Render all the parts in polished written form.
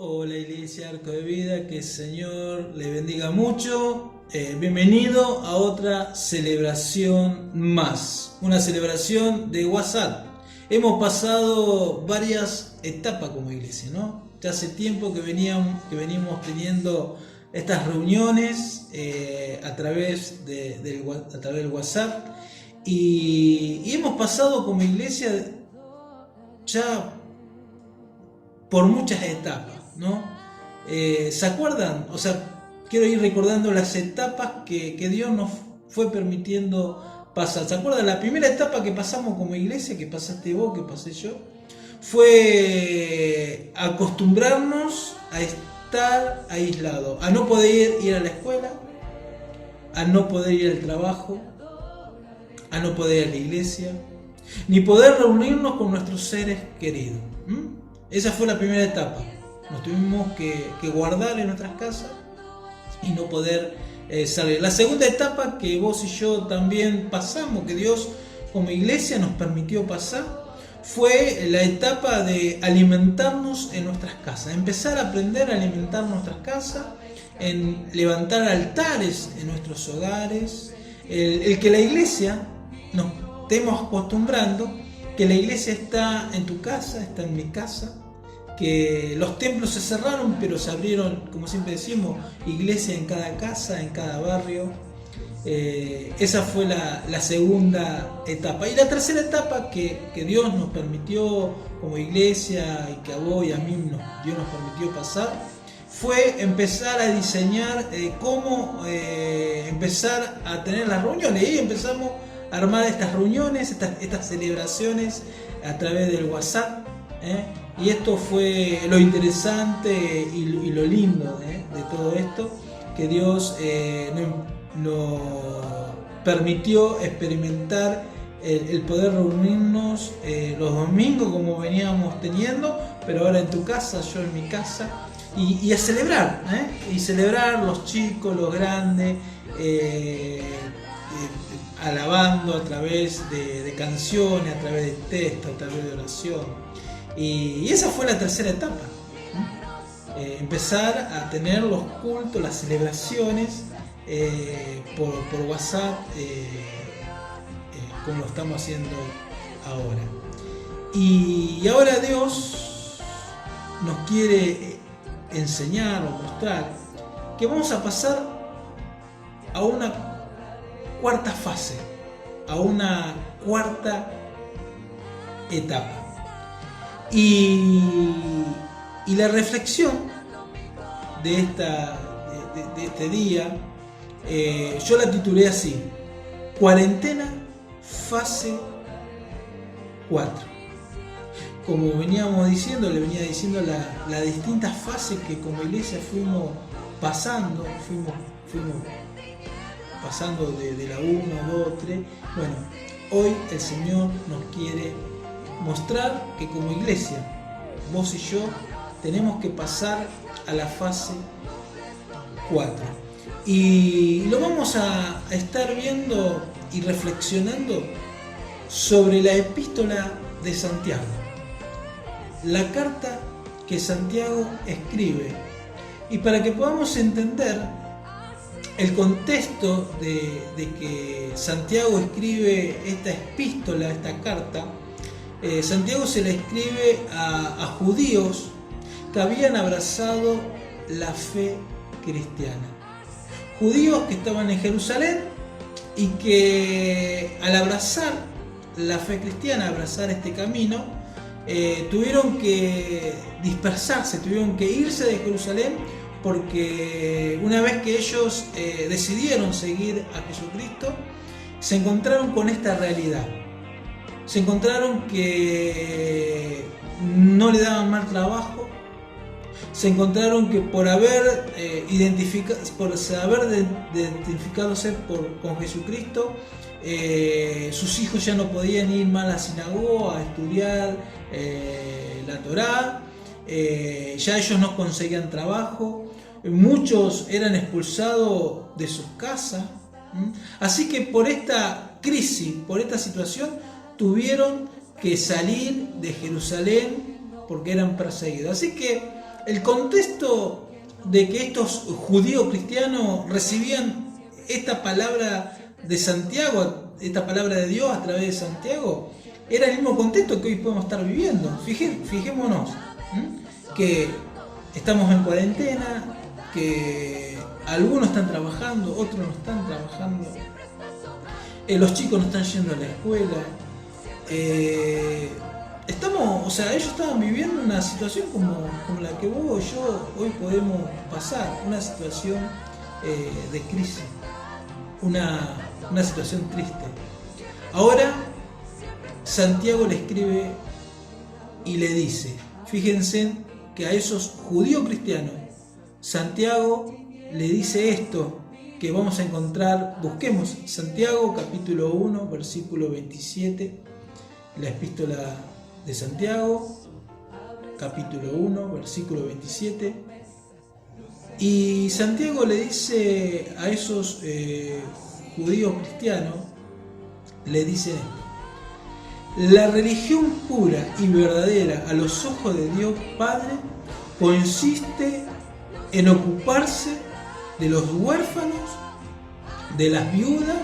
Hola Iglesia Arco de Vida, que el Señor le bendiga mucho. Bienvenido a otra celebración más, una celebración de WhatsApp. Hemos pasado varias etapas como iglesia, ¿no? Ya hace tiempo que venimos teniendo estas reuniones a través del WhatsApp y hemos pasado como iglesia ya por muchas etapas, ¿no? ¿Se acuerdan? O sea, quiero ir recordando las etapas que Dios nos fue permitiendo pasar. ¿Se acuerdan? La primera etapa que pasamos como iglesia, que pasaste vos, que pasé yo, fue acostumbrarnos a estar aislados, a no poder ir a la escuela, a no poder ir al trabajo, a no poder ir a la iglesia, ni poder reunirnos con nuestros seres queridos. Esa fue la primera etapa. Nos tuvimos que guardar en nuestras casas y no poder salir. La segunda etapa que vos y yo también pasamos, que Dios como iglesia nos permitió pasar, fue la etapa de alimentarnos en nuestras casas. Empezar a aprender a alimentar nuestras casas, en levantar altares en nuestros hogares. El que la iglesia nos estemos acostumbrando, que la iglesia está en tu casa, está en mi casa, que los templos se cerraron pero se abrieron, como siempre decimos, iglesia en cada casa, en cada barrio. Esa fue la segunda etapa. Y la tercera etapa que Dios nos permitió como iglesia y que a vos y a mí Dios nos permitió pasar, fue empezar a diseñar cómo empezar a tener las reuniones. Y empezamos a armar estas reuniones, estas celebraciones a través del WhatsApp. Y esto fue lo interesante y lo lindo de todo esto, que Dios nos permitió experimentar el poder reunirnos los domingos como veníamos teniendo, pero ahora en tu casa, yo en mi casa, y a celebrar, y celebrar los chicos, los grandes, alabando a través de canciones, a través de texto, a través de oración. Y esa fue la tercera etapa, empezar a tener los cultos, las celebraciones por WhatsApp, como lo estamos haciendo ahora. Y ahora Dios nos quiere enseñar o mostrar que vamos a pasar a una cuarta fase, a una cuarta etapa. Y la reflexión de este día, yo la titulé así: Cuarentena fase 4. Como veníamos diciendo, le venía diciendo las distintas fases que como iglesia fuimos pasando pasando de la 1, 2, 3. Bueno, hoy el Señor nos quiere mostrar que como iglesia, vos y yo tenemos que pasar a la fase 4. Y lo vamos a estar viendo y reflexionando sobre la epístola de Santiago, la carta que Santiago escribe. Y para que podamos entender el contexto de que Santiago escribe esta epístola, esta carta, Santiago se le escribe a judíos que habían abrazado la fe cristiana. Judíos que estaban en Jerusalén y que al abrazar la fe cristiana, abrazar este camino, tuvieron que dispersarse, tuvieron que irse de Jerusalén, porque una vez que ellos decidieron seguir a Jesucristo, se encontraron con esta realidad. Se encontraron que no le daban mal trabajo, se encontraron que por haber identificándose con Jesucristo, sus hijos ya no podían ir más a la sinagoga a estudiar la Torá, ya ellos no conseguían trabajo, muchos eran expulsados de sus casas. Así que por esta crisis, por esta situación, tuvieron que salir de Jerusalén porque eran perseguidos. Así que el contexto de que estos judíos cristianos recibían esta palabra de Santiago, esta palabra de Dios a través de Santiago, era el mismo contexto que hoy podemos estar viviendo. Fijémonos que estamos en cuarentena, que algunos están trabajando, otros no están trabajando, los chicos no están yendo a la escuela, ellos estaban viviendo una situación como la que vos y yo hoy podemos pasar, una situación de crisis, una situación triste. Ahora Santiago le escribe y le dice, fíjense que a esos judíos cristianos, Santiago le dice esto que vamos a encontrar, busquemos Santiago capítulo 1, versículo 27, la epístola de Santiago, capítulo 1, versículo 27, y Santiago le dice a esos judíos cristianos, le dice esto: la religión pura y verdadera a los ojos de Dios Padre consiste en ocuparse de los huérfanos, de las viudas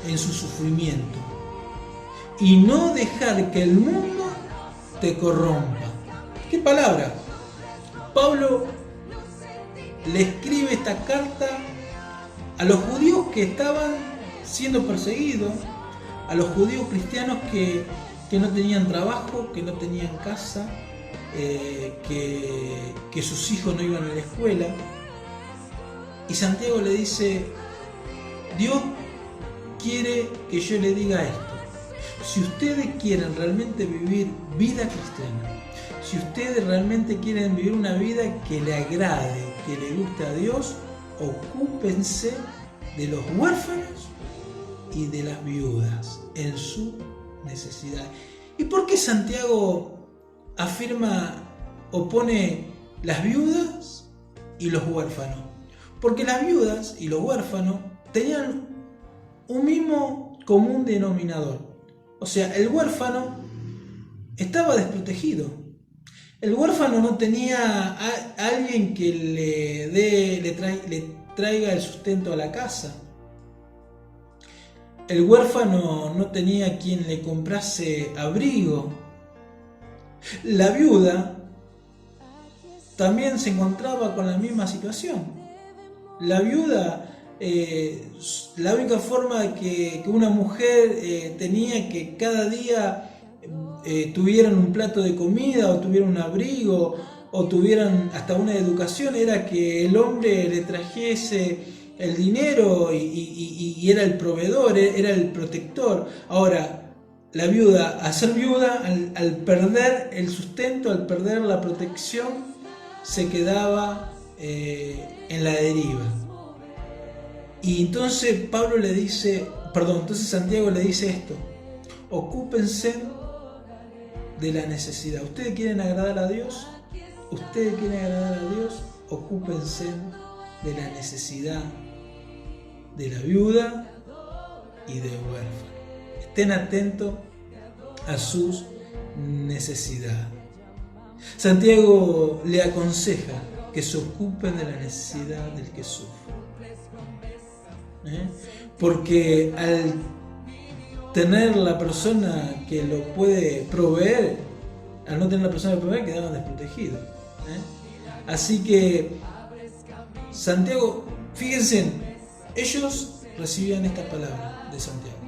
en su sufrimiento, y no dejar que el mundo te corrompa. ¿Qué palabra? Pablo le escribe esta carta a los judíos que estaban siendo perseguidos, a los judíos cristianos que no tenían trabajo, que no tenían casa, que sus hijos no iban a la escuela. Y Santiago le dice, Dios quiere que yo le diga esto: si ustedes quieren realmente vivir vida cristiana, si ustedes realmente quieren vivir una vida que le agrade, que le guste a Dios, ocúpense de los huérfanos y de las viudas en su necesidad. ¿Y por qué Santiago afirma o pone las viudas y los huérfanos? Porque las viudas y los huérfanos tenían un mismo común denominador. O sea, el huérfano estaba desprotegido. El huérfano no tenía a alguien que le traiga el sustento a la casa. El huérfano no tenía quien le comprase abrigo. La viuda también se encontraba con la misma situación. La viuda, la única forma que una mujer tenía que cada día tuvieran un plato de comida, o tuvieran un abrigo, o tuvieran hasta una educación, era que el hombre le trajese el dinero y era el proveedor, era el protector. Ahora, la viuda, al ser viuda, al perder el sustento, al perder la protección, se quedaba en la deriva. Y entonces Santiago le dice esto: ocúpense de la necesidad. ¿Ustedes quieren agradar a Dios? Ocúpense de la necesidad de la viuda y del huérfano. Estén atentos a sus necesidades. Santiago le aconseja que se ocupen de la necesidad del que sufre. Porque al tener la persona que lo puede proveer, al no tener la persona que proveer, quedaban desprotegidos. Así que Santiago, fíjense, ellos recibían esta palabra de Santiago.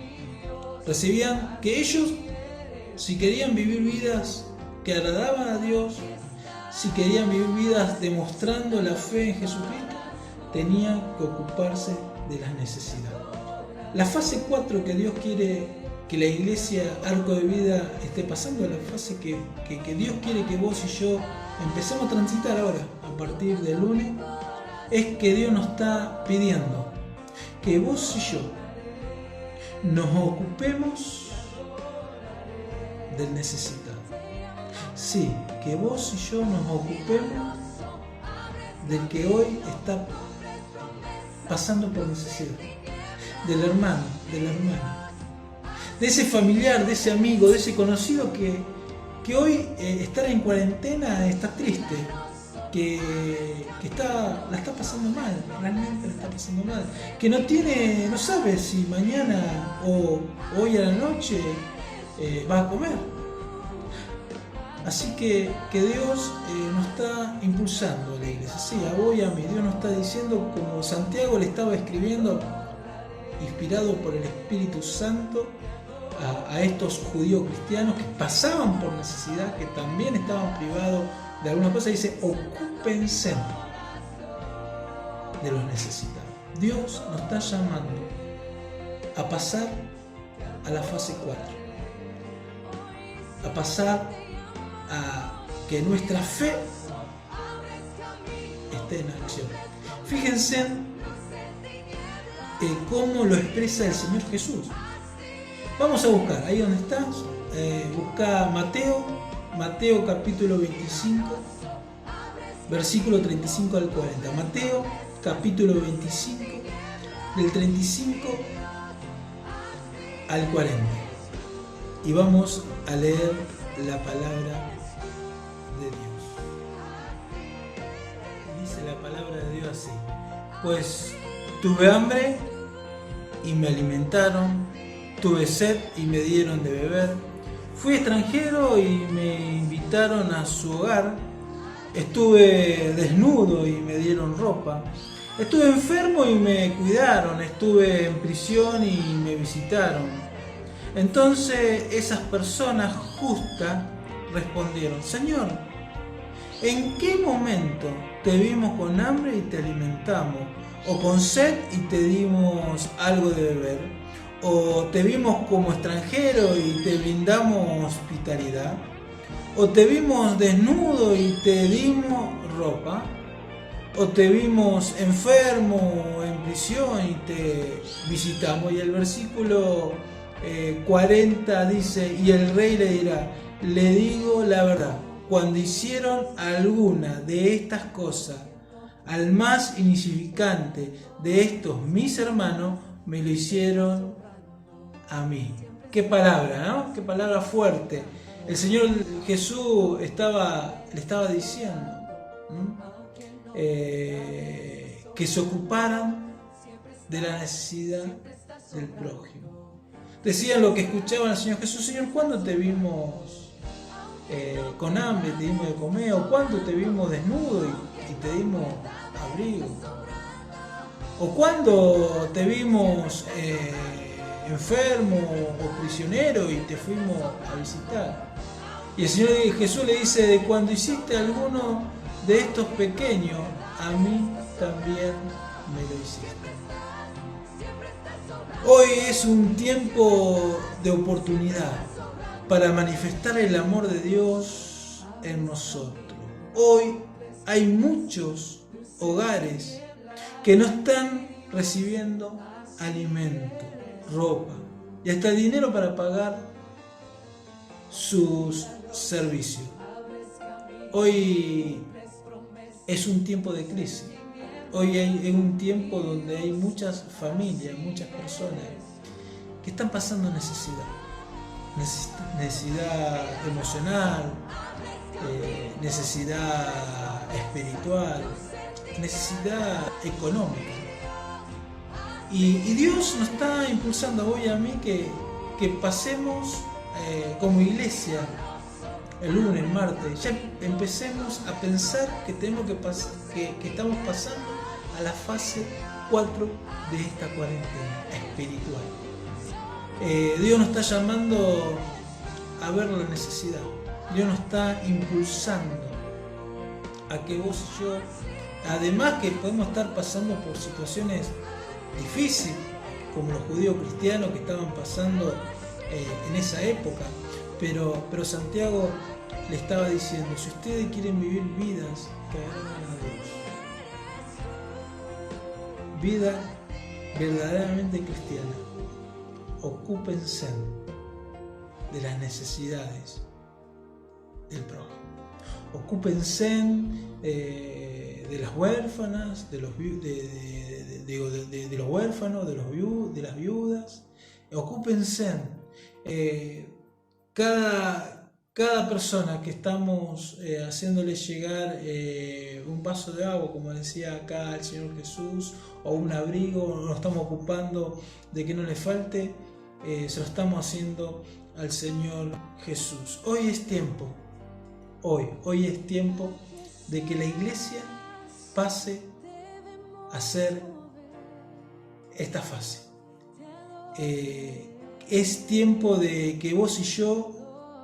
Recibían que ellos, si querían vivir vidas que agradaban a Dios, si querían vivir vidas demostrando la fe en Jesucristo, tenían que ocuparse de las necesidades. La fase 4 que Dios quiere que la iglesia Arco de Vida esté pasando, la fase que Dios quiere que vos y yo empecemos a transitar ahora, a partir del lunes, es que Dios nos está pidiendo que vos y yo nos ocupemos del necesitado. Sí, que vos y yo nos ocupemos del que hoy está pasando por necesidad, del hermano, de la hermana, de ese familiar, de ese amigo, de ese conocido que hoy estar en cuarentena está triste, la está pasando mal, realmente la está pasando mal, que no sabe si mañana o hoy a la noche va a comer. Así que Dios nos está impulsando a la iglesia, sí, a vos y a mí. Dios nos está diciendo, como Santiago le estaba escribiendo, inspirado por el Espíritu Santo, a estos judíos cristianos que pasaban por necesidad, que también estaban privados de alguna cosa. Dice: ocúpense de los necesitados. Dios nos está llamando a pasar a la fase 4, a pasar a que nuestra fe esté en acción. Fíjense cómo lo expresa el Señor Jesús. Vamos a buscar, ahí donde estás, busca Mateo capítulo 25, versículo 35 al 40. Mateo capítulo 25, del 35 al 40. Y vamos a leer la palabra de Dios. Dice la palabra de Dios así: pues tuve hambre y me alimentaron, tuve sed y me dieron de beber, fui extranjero y me invitaron a su hogar, estuve desnudo y me dieron ropa, estuve enfermo y me cuidaron, estuve en prisión y me visitaron. Entonces esas personas justas respondieron: Señor, ¿en qué momento te vimos con hambre y te alimentamos? ¿O con sed y te dimos algo de beber? ¿O te vimos como extranjero y te brindamos hospitalidad? ¿O te vimos desnudo y te dimos ropa? ¿O te vimos enfermo o en prisión y te visitamos? Y el versículo 40 dice: y el rey le dirá: le digo la verdad, cuando hicieron alguna de estas cosas al más insignificante de estos mis hermanos, me lo hicieron a mí. Qué palabra, ¿no? Qué palabra fuerte. El Señor Jesús le estaba diciendo que se ocuparan de la necesidad del prójimo. Decían lo que escuchaban al Señor Jesús: Señor, ¿cuándo te vimos con hambre, te dimos de comer? ¿O cuándo te vimos desnudo y te dimos abrigo? ¿O cuándo te vimos enfermo o prisionero y te fuimos a visitar? Y el Señor Jesús le dice: de cuando hiciste alguno de estos pequeños, a mí también me lo hiciste. Hoy es un tiempo de oportunidad para manifestar el amor de Dios en nosotros. Hoy hay muchos hogares que no están recibiendo alimento, ropa y hasta dinero para pagar sus servicios. Hoy es un tiempo de crisis. Hoy es un tiempo donde hay muchas familias, muchas personas que están pasando necesidad emocional, necesidad espiritual, necesidad económica. Y Dios nos está impulsando hoy a mí que pasemos como iglesia el lunes, el martes, ya empecemos a pensar que tenemos que estamos pasando a la fase 4 de esta cuarentena espiritual. Dios nos está llamando a ver la necesidad. Dios nos está impulsando a que vos y yo, además que podemos estar pasando por situaciones difíciles, como los judíos cristianos que estaban pasando en esa época, pero Santiago le estaba diciendo: si ustedes quieren vivir vidas que agradan a Dios, vida verdaderamente cristiana, ocúpense de las necesidades del prójimo. Ocúpense de las huérfanas, de los huérfanos, de las viudas. Ocúpense. Cada cada persona que estamos haciéndole llegar un vaso de agua, como decía acá el Señor Jesús, o un abrigo, nos estamos ocupando de que no le falte, se lo estamos haciendo al Señor Jesús. Hoy es tiempo, hoy es tiempo de que la iglesia pase a ser esta fase. Es tiempo de que vos y yo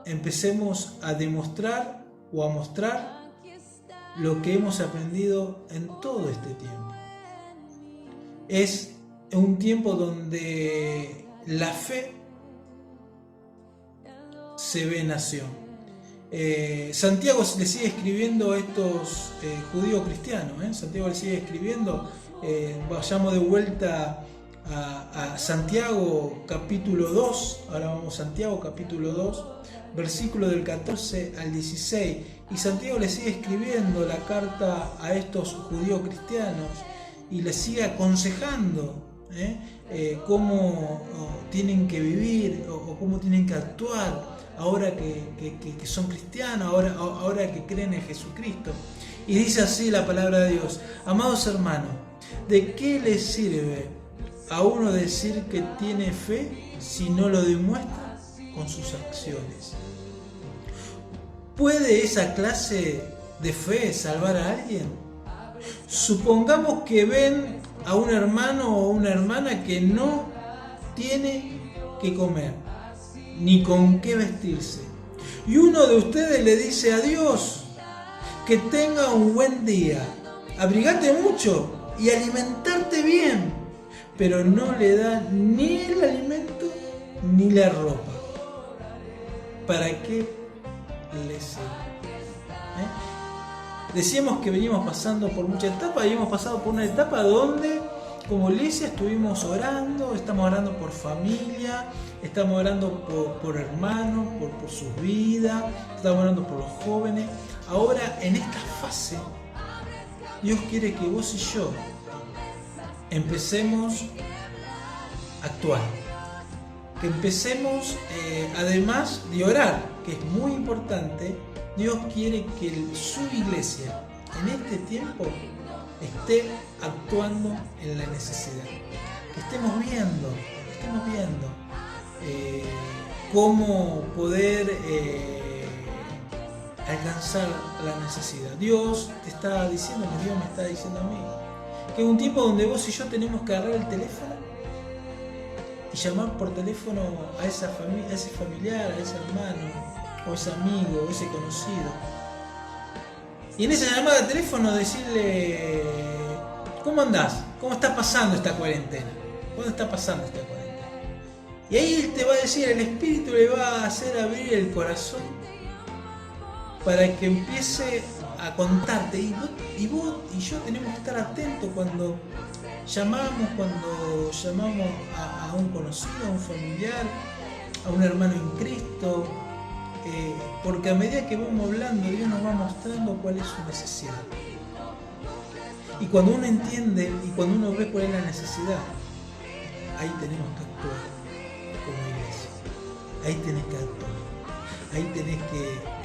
empecemos a demostrar o a mostrar lo que hemos aprendido en todo este tiempo. Es un tiempo donde la fe se ve en acción. Santiago le sigue escribiendo a estos judíos cristianos. Santiago le sigue escribiendo. Vayamos de vuelta a Santiago capítulo 2. Ahora vamos a Santiago capítulo 2, versículo del 14 al 16. Y Santiago le sigue escribiendo la carta a estos judíos cristianos y les sigue aconsejando cómo tienen que vivir o cómo tienen que actuar ahora que son cristianos, ahora que creen en Jesucristo. Y dice así la palabra de Dios: amados hermanos, ¿de qué les sirve a uno decir que tiene fe si no lo demuestra con sus acciones? ¿Puede esa clase de fe salvar a alguien? Supongamos que ven a un hermano o una hermana que no tiene que comer, ni con qué vestirse. Y uno de ustedes le dice a Dios: que tenga un buen día, abrigate mucho y alimentarte bien, pero no le da ni el alimento ni la ropa. ¿Para qué le sirve? Decíamos que venimos pasando por muchas etapas, y hemos pasado por una etapa donde como iglesia estuvimos orando, estamos orando por familia, estamos orando por hermanos, por sus vidas, estamos orando por los jóvenes. Ahora en esta fase Dios quiere que vos y yo empecemos a actuar, que empecemos además de orar, que es muy importante. Dios quiere que su iglesia en este tiempo esté actuando en la necesidad, que estemos viendo cómo poder alcanzar la necesidad. Dios te está diciendo, Dios me está diciendo a mí, que es un tiempo donde vos y yo tenemos que agarrar el teléfono y llamar por teléfono a esa familia, a ese familiar, a ese hermano, o ese amigo, o ese conocido. Y en esa llamada de teléfono decirle: ¿cómo andás? ¿Cómo está pasando esta cuarentena? ¿Cómo está pasando esta cuarentena? Y ahí Él te va a decir, el Espíritu le va a hacer abrir el corazón para que empiece a contarte. Y vos y yo tenemos que estar atentos cuando llamamos a un conocido, a un familiar, a un hermano en Cristo. Porque a medida que vamos hablando, Dios nos va mostrando cuál es su necesidad. Y cuando uno entiende y cuando uno ve cuál es la necesidad, ahí tenemos que actuar como iglesia. Ahí tenés que actuar. Ahí tenés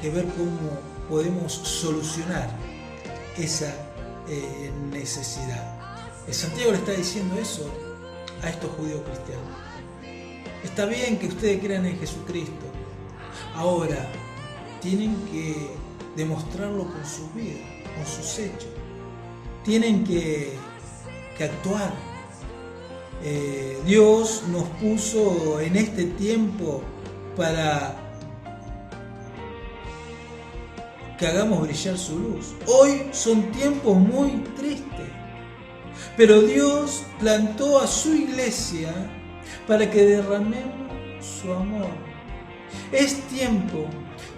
que ver cómo podemos solucionar esa necesidad. Santiago le está diciendo eso a estos judíos cristianos. Está bien que ustedes crean en Jesucristo. Ahora, tienen que demostrarlo con sus vidas, con sus hechos. Tienen que actuar. Dios nos puso en este tiempo para que hagamos brillar su luz. Hoy son tiempos muy tristes, pero Dios plantó a su iglesia para que derramemos su amor. Es tiempo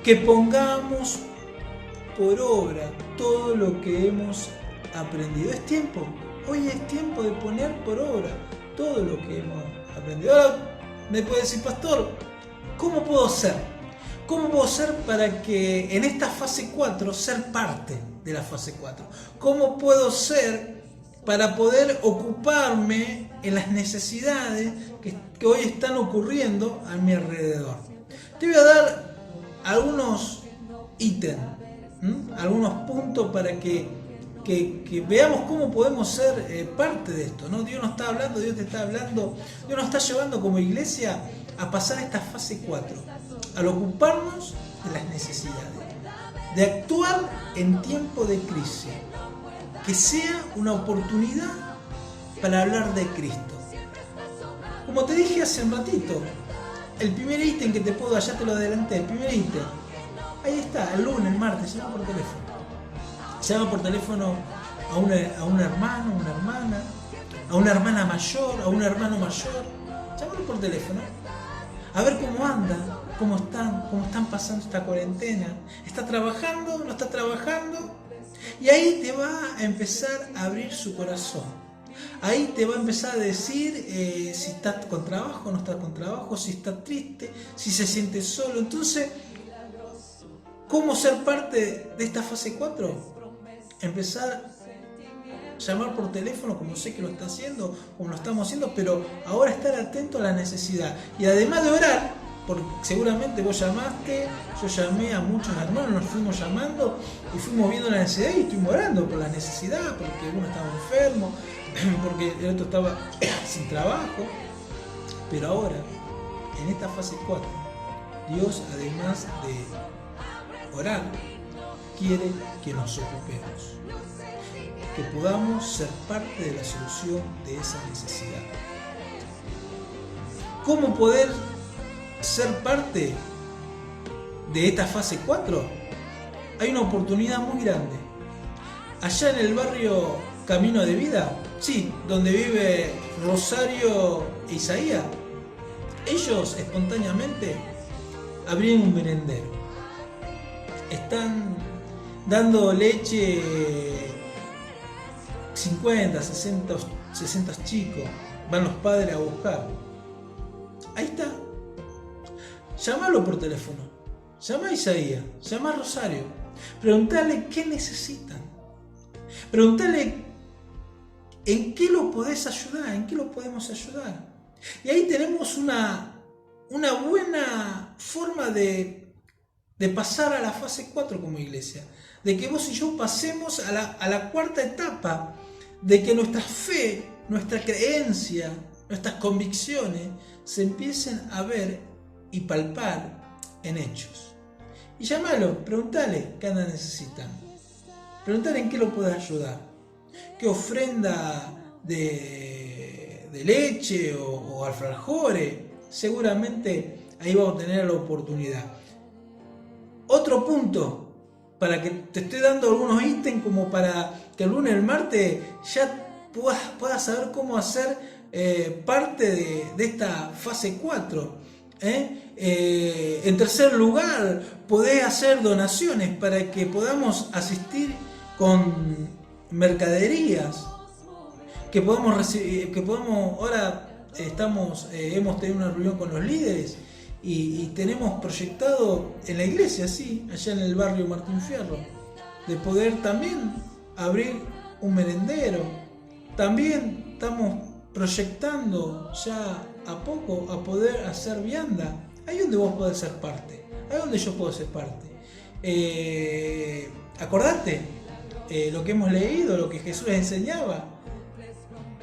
que pongamos por obra todo lo que hemos aprendido. Es tiempo, hoy es tiempo de poner por obra todo lo que hemos aprendido. Ahora me puede decir: pastor, ¿cómo puedo ser? ¿Cómo puedo ser para que en esta fase 4 ser parte de la fase 4? ¿Cómo puedo ser para poder ocuparme en las necesidades que hoy están ocurriendo a mi alrededor? Te voy a dar algunos ítems, algunos puntos para que veamos cómo podemos ser parte de esto, ¿no? Dios nos está hablando, Dios te está hablando, Dios nos está llevando como iglesia a pasar esta fase 4, al ocuparnos de las necesidades, de actuar en tiempo de crisis, que sea una oportunidad para hablar de Cristo. Como te dije hace un ratito, el primer ítem que te puedo, ya te lo adelanté, el primer ítem, ahí está, el lunes, el martes, llama por teléfono. Llama por teléfono a un hermano, una hermana, a una hermana mayor, a un hermano mayor. Llámalo por teléfono. A ver cómo anda, cómo están pasando esta cuarentena. ¿Está trabajando? ¿No está trabajando? Y ahí te va a empezar a abrir su corazón. Ahí te va a empezar a decir si está con trabajo, no está con trabajo, si está triste, si se siente solo. Entonces, ¿cómo ser parte de esta fase 4? Empezar a llamar por teléfono, como sé que lo está haciendo, como lo estamos haciendo, pero ahora estar atento a la necesidad. Y además de orar, porque seguramente vos llamaste, yo llamé a muchos hermanos, nos fuimos llamando y fuimos viendo la necesidad y estuvimos orando por la necesidad, porque uno estaba enfermo, porque el otro estaba sin trabajo. Pero ahora, en esta fase 4, Dios, además de orar, quiere que nos ocupemos, que podamos ser parte de la solución de esa necesidad. ¿Cómo poder ser parte de esta fase 4? Hay una oportunidad muy grande. Allá en el barrio Camino de Vida, sí, donde vive Rosario e Isaías, ellos espontáneamente abrieron un merendero. Están dando leche 50, 60 chicos, van los padres a buscar. Ahí está. Llámalo por teléfono. Llama a Isaías, llama a Rosario. Preguntale qué necesitan. Preguntale en qué lo podés ayudar, en qué lo podemos ayudar. Y ahí tenemos una buena forma de pasar a la fase 4 como iglesia. De que vos y yo pasemos a la cuarta etapa, de que nuestra fe, nuestra creencia, nuestras convicciones se empiecen a ver y palpar en hechos. Y llámalo, preguntale qué anda necesitando, preguntale en qué lo puedes ayudar, qué ofrenda de leche o alfajores, seguramente ahí vamos a tener la oportunidad. Otro punto, para que te estoy dando algunos ítems como para que el lunes, el martes ya puedas saber cómo hacer parte de esta fase 4. En tercer lugar, podés hacer donaciones para que podamos asistir con mercaderías, que podamos recibir, ahora hemos tenido una reunión con los líderes y tenemos proyectado en la iglesia, sí, allá en el barrio Martín Fierro, de poder también abrir un merendero. También estamos proyectando ya a poco a poder hacer vianda. Ahí donde vos podés ser parte, ahí donde yo puedo ser parte. Acordate lo que hemos leído, lo que Jesús enseñaba,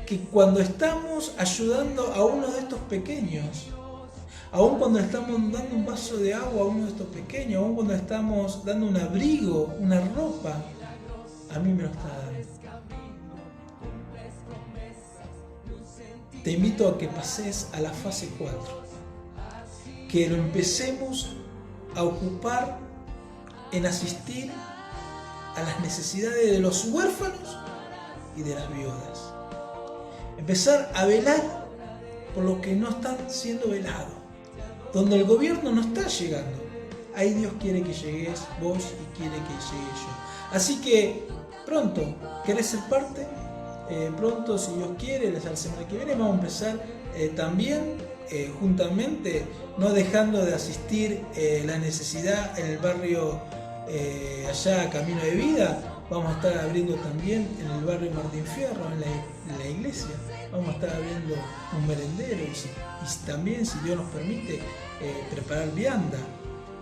que cuando estamos ayudando a uno de estos pequeños, aun cuando estamos dando un vaso de agua a uno de estos pequeños, aun cuando estamos dando un abrigo, una ropa, a mí me lo está dando. Te invito a que pases a la fase 4, que lo empecemos a ocupar en asistir a las necesidades de los huérfanos y de las viudas. Empezar a velar por los que no están siendo velados, donde el gobierno no está llegando. Ahí Dios quiere que llegues vos y quiere que llegue yo. Así que pronto, ¿querés ser parte? Pronto, si Dios quiere, la semana que viene vamos a empezar también juntamente, no dejando de asistir la necesidad en el barrio allá Camino de Vida. Vamos a estar abriendo también en el barrio Martín Fierro, en la iglesia. Vamos a estar abriendo un merendero y también, si Dios nos permite, preparar vianda.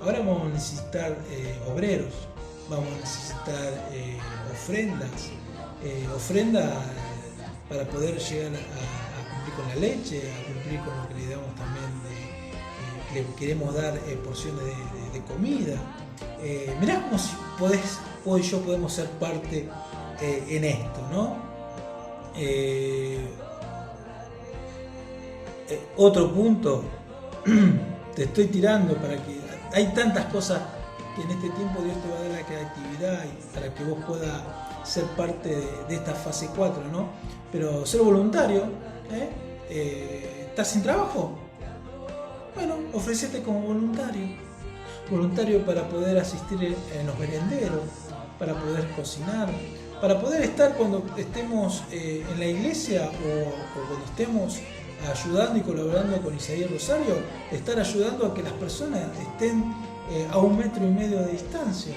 ahora vamos a necesitar obreros, vamos a necesitar ofrenda para poder llegar a cumplir con la leche, a cumplir con lo que le damos también, le queremos dar porciones de comida. Mirá cómo si vos y yo podemos ser parte en esto, ¿no? Otro punto, te estoy tirando para que... Hay tantas cosas que en este tiempo Dios te va a dar la creatividad y para que vos puedas ser parte de esta fase 4, ¿no? Pero ser voluntario, ¿estás sin trabajo? Bueno, ofrecete como voluntario para poder asistir en los merenderos, para poder cocinar, para poder estar cuando estemos en la iglesia o cuando estemos ayudando y colaborando con Isaías Rosario, estar ayudando a que las personas estén a 1,5 metros de distancia.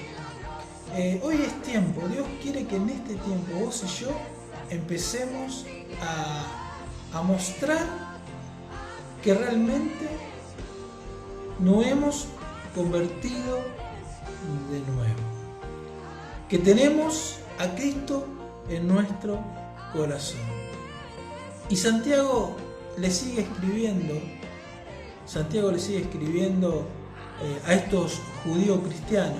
Hoy es tiempo, Dios quiere que en este tiempo vos y yo empecemos a mostrar que realmente nos hemos convertido de nuevo, que tenemos a Cristo en nuestro corazón. Y Santiago le sigue escribiendo a estos judíos cristianos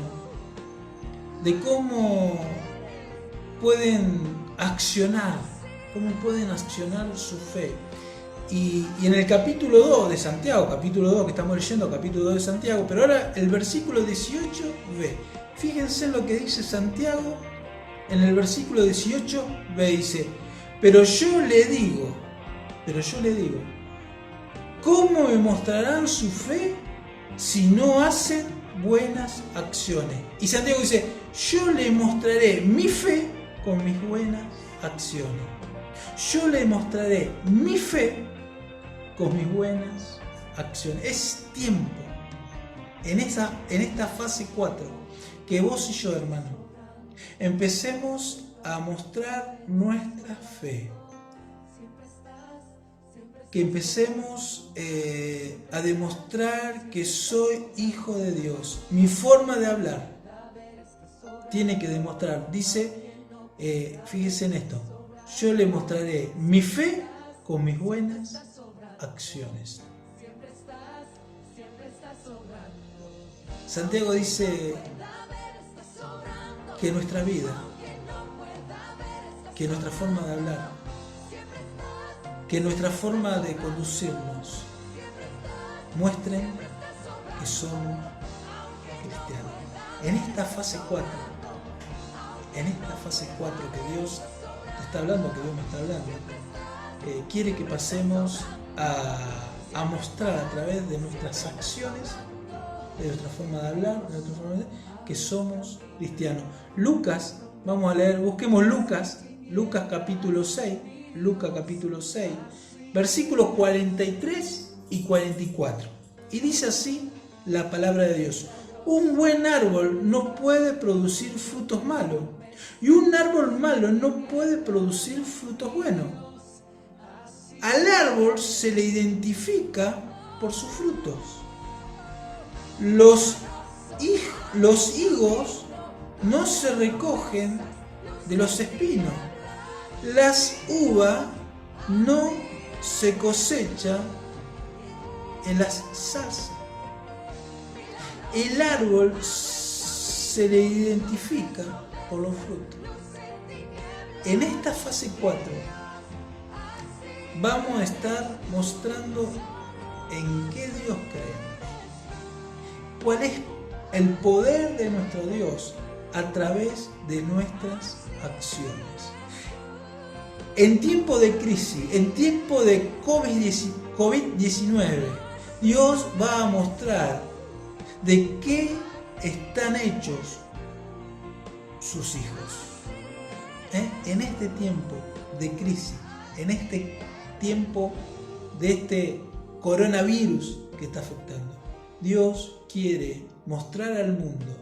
de cómo pueden accionar su fe. Y en el capítulo 2 de Santiago, capítulo 2 que estamos leyendo, capítulo 2 de Santiago, pero ahora el versículo 18b. Fíjense en lo que dice Santiago en el versículo 18b, dice: Pero yo le digo, ¿cómo me mostrarán su fe si no hacen buenas acciones? Y Santiago dice: yo le mostraré mi fe con mis buenas acciones. Yo le mostraré mi fe con mis buenas acciones. Es tiempo, en esta fase 4, que vos y yo, hermano, empecemos a mostrar nuestra fe. Que empecemos a demostrar que soy hijo de Dios. Mi forma de hablar tiene que demostrar, dice, fíjese en esto: yo le mostraré mi fe con mis buenas acciones. Santiago dice que nuestra vida, que nuestra forma de hablar, que nuestra forma de conducirnos muestren que somos cristianos. En esta fase 4, que Dios te está hablando, que Dios me está hablando, quiere que pasemos a mostrar a través de nuestras acciones, de nuestra forma de hablar, que somos cristianos. Lucas, vamos a leer, busquemos Lucas capítulo 6, versículos 43 y 44. Y dice así la palabra de Dios: un buen árbol no puede producir frutos malos, y un árbol malo no puede producir frutos buenos. Al árbol se le identifica por sus frutos. Los higos no se recogen de los espinos. Las uvas no se cosechan en las zarzas. El árbol se le identifica por los frutos. En esta fase 4 vamos a estar mostrando en qué Dios creemos, cuál es el poder de nuestro Dios a través de nuestras acciones. En tiempo de crisis, en tiempo de COVID-19, Dios va a mostrar de qué están hechos sus hijos. En este tiempo de crisis, en este tiempo de este coronavirus que está afectando, Dios quiere mostrar al mundo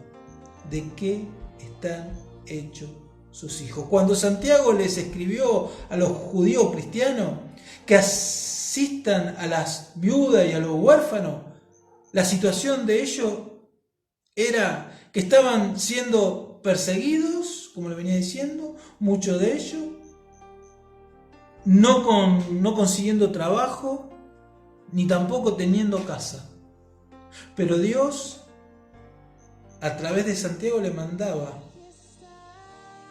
de qué están hechos sus hijos. Cuando Santiago les escribió a los judíos cristianos que asistan a las viudas y a los huérfanos, la situación de ellos era que estaban siendo perseguidos, como le venía diciendo, muchos de ellos, no consiguiendo trabajo, ni tampoco teniendo casa. Pero Dios, a través de Santiago, le mandaba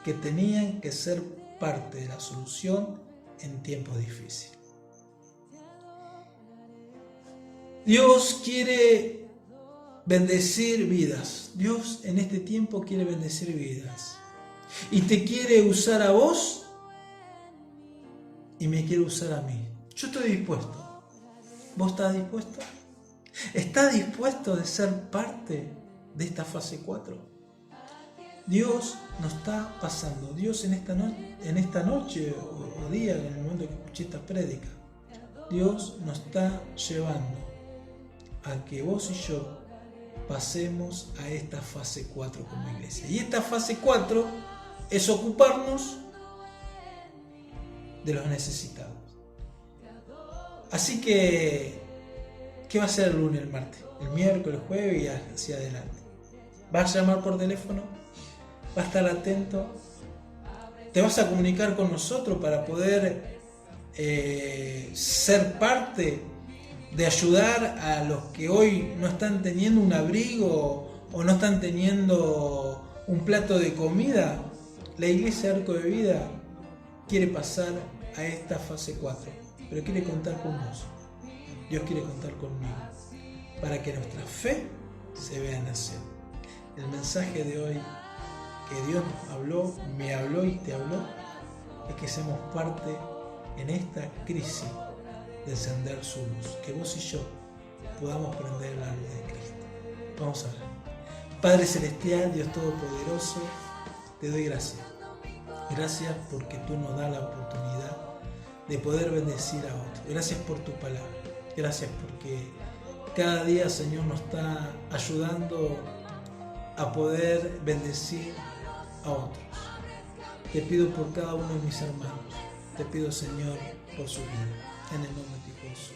que tenían que ser parte de la solución en tiempos difíciles. Dios quiere bendecir vidas. Dios en este tiempo quiere bendecir vidas. Y te quiere usar a vos y me quiere usar a mí. Yo estoy dispuesto. ¿Vos estás dispuesto? ¿Estás dispuesto de ser parte de esta fase 4? Dios nos está pasando. Dios en esta noche o día, en el momento que escuché esta prédica, Dios nos está llevando a que vos y yo pasemos a esta fase 4 como iglesia. Y esta fase 4 es ocuparnos de los necesitados. Así que, ¿qué va a ser el lunes, el martes? El miércoles, el jueves y hacia adelante. ¿Vas a llamar por teléfono? ¿Vas a estar atento? ¿Te vas a comunicar con nosotros para poder ser parte de ayudar a los que hoy no están teniendo un abrigo o no están teniendo un plato de comida? La Iglesia Arco de Vida quiere pasar a esta fase 4, pero quiere contar con vos. Dios quiere contar conmigo para que nuestra fe se vea nacer. El mensaje de hoy que Dios nos habló, me habló y te habló, es que seamos parte en esta crisis de encender su luz, que vos y yo podamos prender la luz de Cristo. Vamos a ver. Padre Celestial, Dios Todopoderoso, te doy gracias. Gracias porque tú nos das la oportunidad de poder bendecir a otros. Gracias por tu palabra. Gracias porque cada día, Señor, nos está ayudando a poder bendecir a otros. Te pido por cada uno de mis hermanos. Te pido, Señor, por su vida. En el nombre de Jesús.